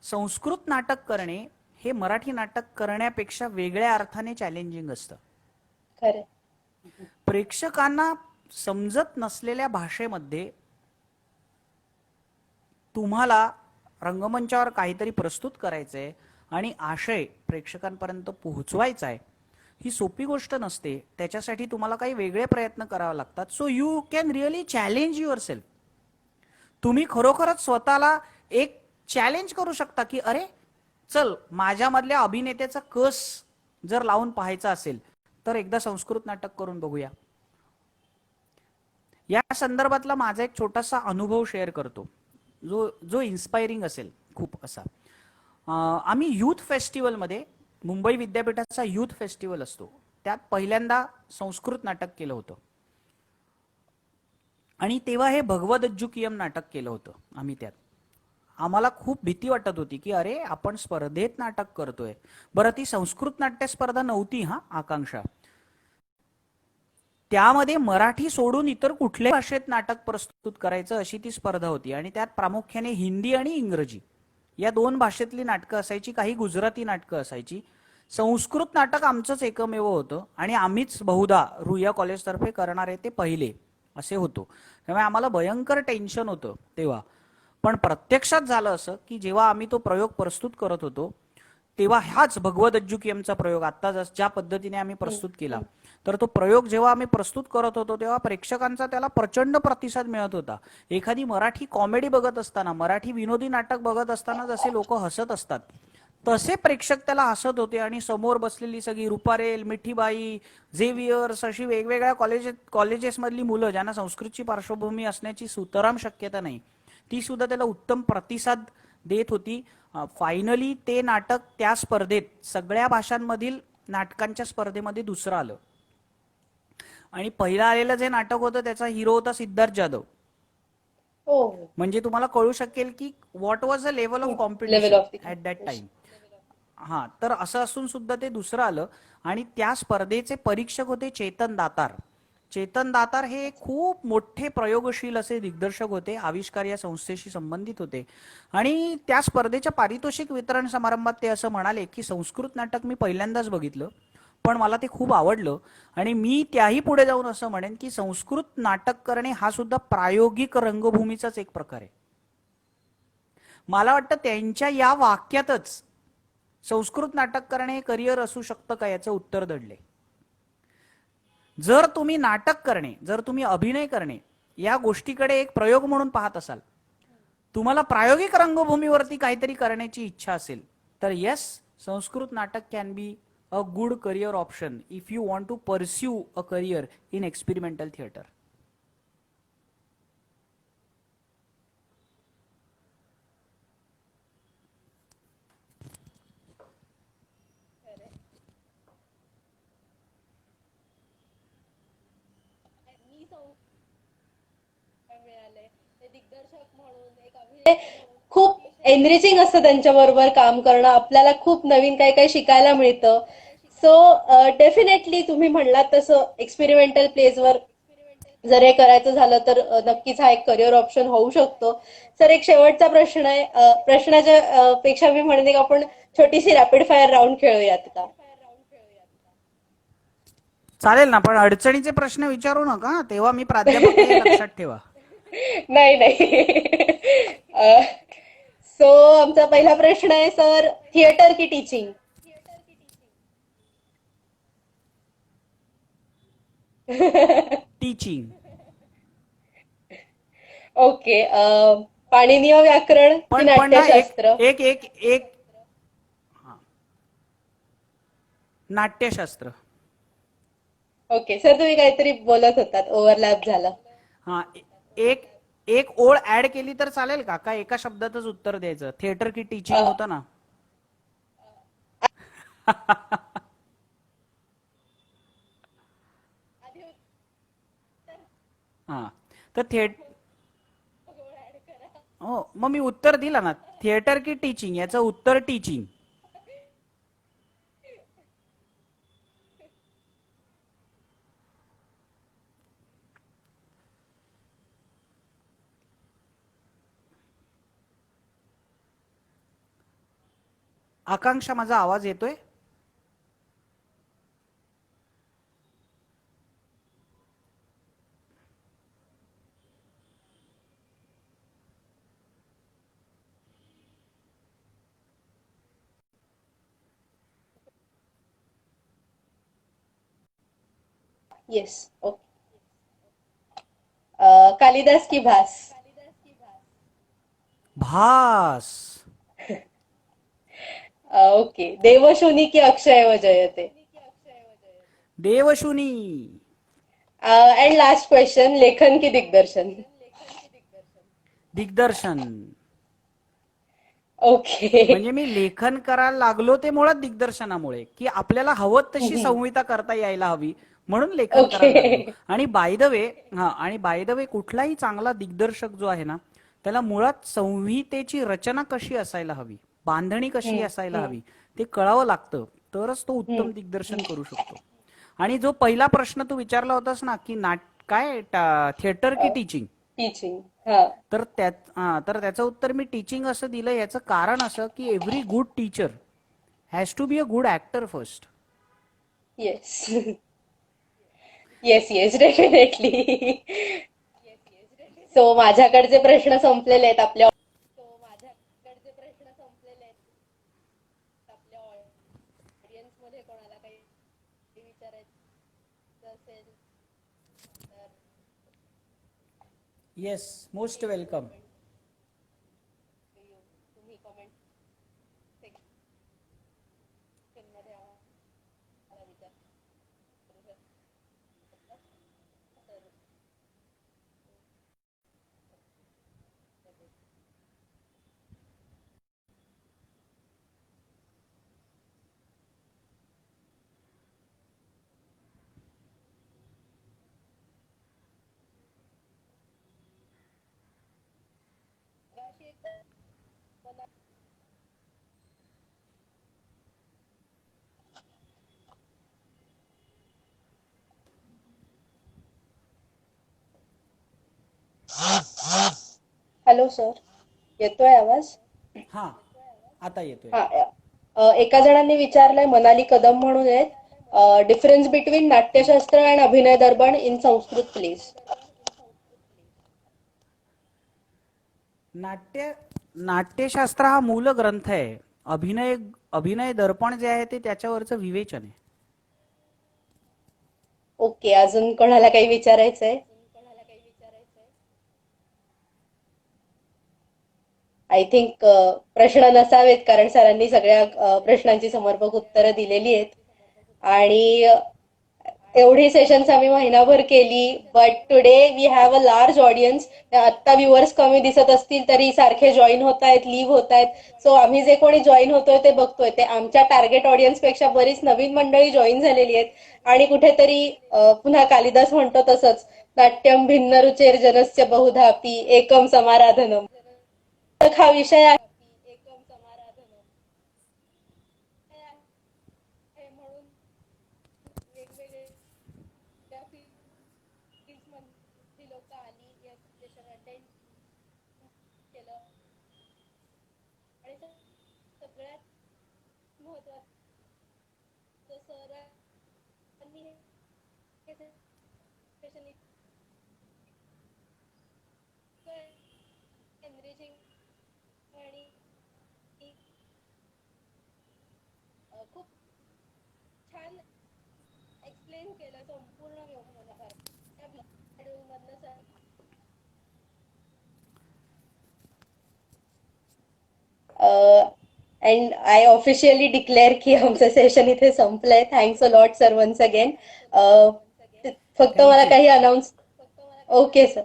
संस्कृत नाटक करणे हे मराठी नाटक करण्यापेक्षा वेगळ्या अर्थाने चॅलेंजिंग असतं. खरं. प्रेक्षकांना समजत नसलेल्या भाषेमध्ये तुम्हाला रंगमंचावर काहीतरी प्रस्तुत करायचंय आणि आशय प्रेक्षकांपर्यंत पोहोचवायचा आहे, ही सोपी गोष्ट नसते. त्याच्यासाठी तुम्हाला काही वेगळे प्रयत्न करावे लागतात. So you can really challenge your self. तुम्ही खरोखरच स्वतःला एक चॅलेंज करू शकता की अरे चल माझ्यामधल्या अभिनेत्याचा कस जर लावून पाहायचा असेल तर एकदा संस्कृत नाटक करून बघूया. या संदर्भातला माझा एक छोटासा अनुभव शेअर करतो जो जो इन्स्पायरिंग असेल खूप असा. आम्ही युथ फेस्टिवलमध्ये, मुंबई विद्यापीठाचा युथ फेस्टिवल असतो, त्यात पहिल्यांदा संस्कृत नाटक केलं होतं. आणि तेव्हा हे भगवदज्जुकियम नाटक केलं होतं आम्ही त्यात. आम्हाला खूप भीती वाटत होती की अरे आपण स्पर्धेत नाटक करतोय. बरं ती संस्कृत नाट्य स्पर्धा नव्हती हा, आकांक्षा. त्यामध्ये मराठी सोडून इतर कुठल्याही भाषेत नाटक प्रस्तुत करायचं अशी ती स्पर्धा होती. आणि त्यात प्रामुख्याने हिंदी आणि इंग्रजी या दोन भाषेतली नाटकं असायची, काही गुजराती नाटकं असायची. संस्कृत नाटक आमचंच एकमेव होतं आणि आम्हीच बहुधा रुईया कॉलेजतर्फे करणारे ते पहिले असे होतो. त्यामुळे आम्हाला भयंकर टेन्शन होतं तेव्हा. पण प्रत्यक्षात झालं असं की जेव्हा आम्ही तो प्रयोग प्रस्तुत करत होतो तेव्हा ह्याच भगवदज्जुकियमचा प्रयोग आता ज्या पद्धतीने आम्ही प्रस्तुत केला, तर तो प्रयोग जेव्हा आम्ही प्रस्तुत करत होतो तेव्हा प्रेक्षकांचा त्याला प्रचंड प्रतिसाद मिळत होता. एखादी मराठी कॉमेडी बघत असताना, मराठी विनोदी नाटक बघत असताना जसे लोक हसत असतात तसे प्रेक्षक त्याला हसत होते. आणि समोर बसलेली सगळी रुपारेल, मिठीबाई, झेवियर्स अशी वेगवेगळ्या कॉलेजेसमधली मुलं ज्यांना संस्कृतची पार्श्वभूमी असण्याची सुतराम शक्यता नाही, ती सुद्धा त्याला उत्तम प्रतिसाद देत होती. फायनली ते नाटक त्या स्पर्धेत सगळ्या भाषांमधील नाटकांच्या स्पर्धेमध्ये दुसरं आलं. आणि पहिलं आलेलं जे नाटक होतं त्याचा हिरो होता सिद्धार्थ जाधव. म्हणजे तुम्हाला कळू शकेल की what was the level of level competition of the at that time. हा, तर असं असून सुद्धा ते दुसरं आलं. आणि त्या स्पर्धेचे परीक्षक होते चेतन दातार. चेतन दातार हे खूप मोठे प्रयोगशील असे दिग्दर्शक होते, आविष्कार या संस्थेशी संबंधित होते. आणि त्या स्पर्धेच्या पारितोषिक वितरण समारंभात ते असं म्हणाले की संस्कृत नाटक मी पहिल्यांदाच बघितलं पण मला ते खूप आवडलं. आणि मी त्याही पुढे जाऊन असं म्हणेन की संस्कृत नाटक करणे हा सुद्धा प्रायोगिक रंगभूमीचाच एक प्रकार आहे. मला वाटतं त्यांच्या या वाक्यातच संस्कृत नाटक करणे हे करिअर असू शकतं का याचं उत्तर दडले. जर तुम्ही नाटक करणे, जर तुम्ही अभिनय करणे या गोष्टीकडे एक प्रयोग म्हणून पाहत असाल, तुम्हाला प्रायोगिक रंगभूमीवरती काहीतरी करण्याची इच्छा असेल, तर येस, संस्कृत नाटक can be a good career option if you want to pursue a career in experimental theatre. खूप एनरिचिंग असतं त्यांच्याबरोबर काम करणं. आपल्याला खूप नवीन काही काही शिकायला मिळतं. सो डेफिनेटली तुम्ही म्हणलात तसं एक्सपेरिमेंटल प्लेजवर जर हे करायचं झालं तर नक्कीच हा एक करिअर ऑप्शन होऊ शकतो. सर, एक शेवटचा प्रश्न आहे. प्रश्नाच्या पेक्षा मी म्हणते की आपण छोटीशी रॅपिड फायर राऊंड खेळूयात का? चालेल ना, पण अडचणीचे प्रश्न विचारू नका, तेव्हा मी प्राध्यापक हे लक्षात ठेवा. नाही नाही. सो आमचा पहिला प्रश्न आहे सर, थिएटर की टीचिंग? टीचिंग. ओके. पाणिनीय व्याकरण की पण ना एक नाट्यशास्त्र? एक एक एक नाट्यशास्त्र. ओके सर, तुम्ही काहीतरी बोलत होतात, ओव्हरलॅप झाला. हा, एक एक ओळ ऍड केली तर चालेल का? का एका शब्दातच उत्तर द्यायचं? थिएटर की टीचिंग होतं ना. हा, तर हो, मग मी उत्तर दिलं ना, थिएटर की टीचिंग, याचं उत्तर टीचिंग. आकांक्षा, माझा आवाज येतोय? येस. ओके. कालिदास की भास? भास. ओके. देवशुनी की अक्षयव जयते. देवशुनी. अँड लास्ट क्वेश्चन, लेखन की दिग्दर्शन? दिग्दर्शन. ओके. म्हणजे मी लेखन करायला लागलो ते मुळात दिग्दर्शनामुळे, की आपल्याला हवं तशी संहिता करता यायला हवी म्हणून लेखन ओके. करायला लागलो. आणि बाय द वे, आणि बाय द वे कुठलाही चांगला दिग्दर्शक जो आहे ना, त्याला मुळात संहितेची रचना कशी असायला हवी, बांधणी कशी असायला हवी ते कळावं लागतं, तरच तो उत्तम दिग्दर्शन करू शकतो. आणि जो पहिला प्रश्न तू विचारला होतास ना, की काय थिएटर की टीचिंग, टीचिंग. हा. तर त्याचं उत्तर मी टीचिंग असं दिलं. याचं कारण असं की every good teacher has to be a good actor first. Yes. Yes yes, definitely. So माझ्याकडचे प्रश्न संपलेले आहेत. आपल्या ऑडियन्स मध्ये कोणाला काही विचारायचं असेल तर येस, मोस्ट वेलकम. तुम्ही कमेंट सेक्शन मध्ये आम्हाला विचारू शकता. तर हॅलो सर, येतोय आवाज? हा, आता येतोय. हा. एका जणांनी विचारलंय, मनाली कदम म्हणून आहेत, डिफरन्स बिटवीन नाट्यशास्त्र अँड अभिनय दर्पण इन संस्कृत प्लीज. नाट्यशास्त्र हा मूल ग्रंथ आहे. अभिनय अभिनय दर्पण जे आहे ते त्याच्यावरचं विवेचन आहे. ओके. अजून कोणाला काही विचारायचंय? आय थिंक प्रश्न नसावेत, कारण सरांनी सगळ्या प्रश्नांची समर्पक उत्तरं दिलेली आहेत. आणि एवढी सेशन्स आम्ही महिनाभर केली, but today we have a large audience. आत्ता व्ह्युअर्स कमी दिसत असतील तरी सारखे जॉईन होत आहेत, लिव्ह होत आहेत. सो आम्ही जे कोणी जॉईन होतोय ते बघतोय, ते आमच्या टार्गेट ऑडियन्स पेक्षा बरीच नवीन मंडळी जॉईन झालेली आहेत. आणि कुठेतरी पुन्हा कालिदास म्हणतो तसंच, नाट्यम भिन्न रुचेर जनस्य बहुधापी एकम समाराधनम. हा विषय आहे म्हणून वेगवेगळ्या फील्ड्स मधली लोक आली, या सेशन अटेंड केलं. आणि सगळ्यात महत्वाचं, सरांनी हे सेशन एनरिचिंग आणि खूप छान एक्सप्लेन केलं संपूर्ण व्यवहार. त्या मधलं sir and I officially declare की आमचं सेशन इथे संपलंय. Thanks a lot sir once again. फक्त मला थँक्यू. काही ओके सर,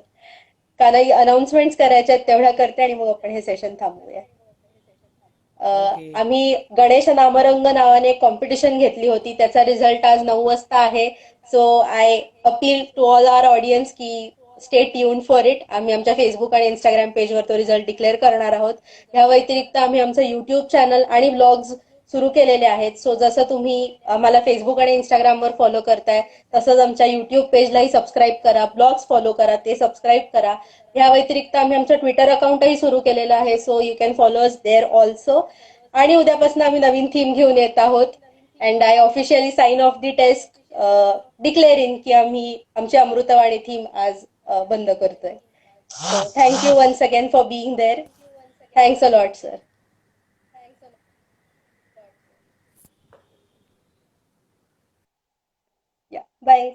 काही अनाउन्समेंट्स करायच्या आहेत तेवढ्या करते आणि मग आपण हे सेशन थांबवूया. ओके. आम्ही गणेश नामरंग नावाने एक कॉम्पिटिशन घेतली होती, त्याचा रिझल्ट आज 9 वाजता आहे. So I appeal to all our audience की स्टे ट्यून फॉर इट. आम्ही आमच्या फेसबुक आणि इंस्टाग्राम पेजवर तो रिझल्ट डिक्लेअर करणार आहोत. ह्या व्यतिरिक्त आम्ही आमचं युट्यूब चॅनल आणि ब्लॉग्स सुरू केलेले आहेत. सो जसं तुम्ही आम्हाला फेसबुक आणि इंस्टाग्रामवर फॉलो करताय, तसंच आमच्या युट्यूब पेजलाही सबस्क्राईब करा, ब्लॉग्स फॉलो करा, ते सबस्क्राईब करा. ह्या व्यतिरिक्त आम्ही आमचं ट्विटर अकाउंटही सुरू केलेलं आहे, so you can follow us there also. आणि उद्यापासून आम्ही नवीन थीम घेऊन येत आहोत. And I officially sign off the test, declaring की आम्ही आमची अमृतवाणी थीम आज बंद करतोय. So thank you once again for being there. Thanks a lot sir. Yeah, bye.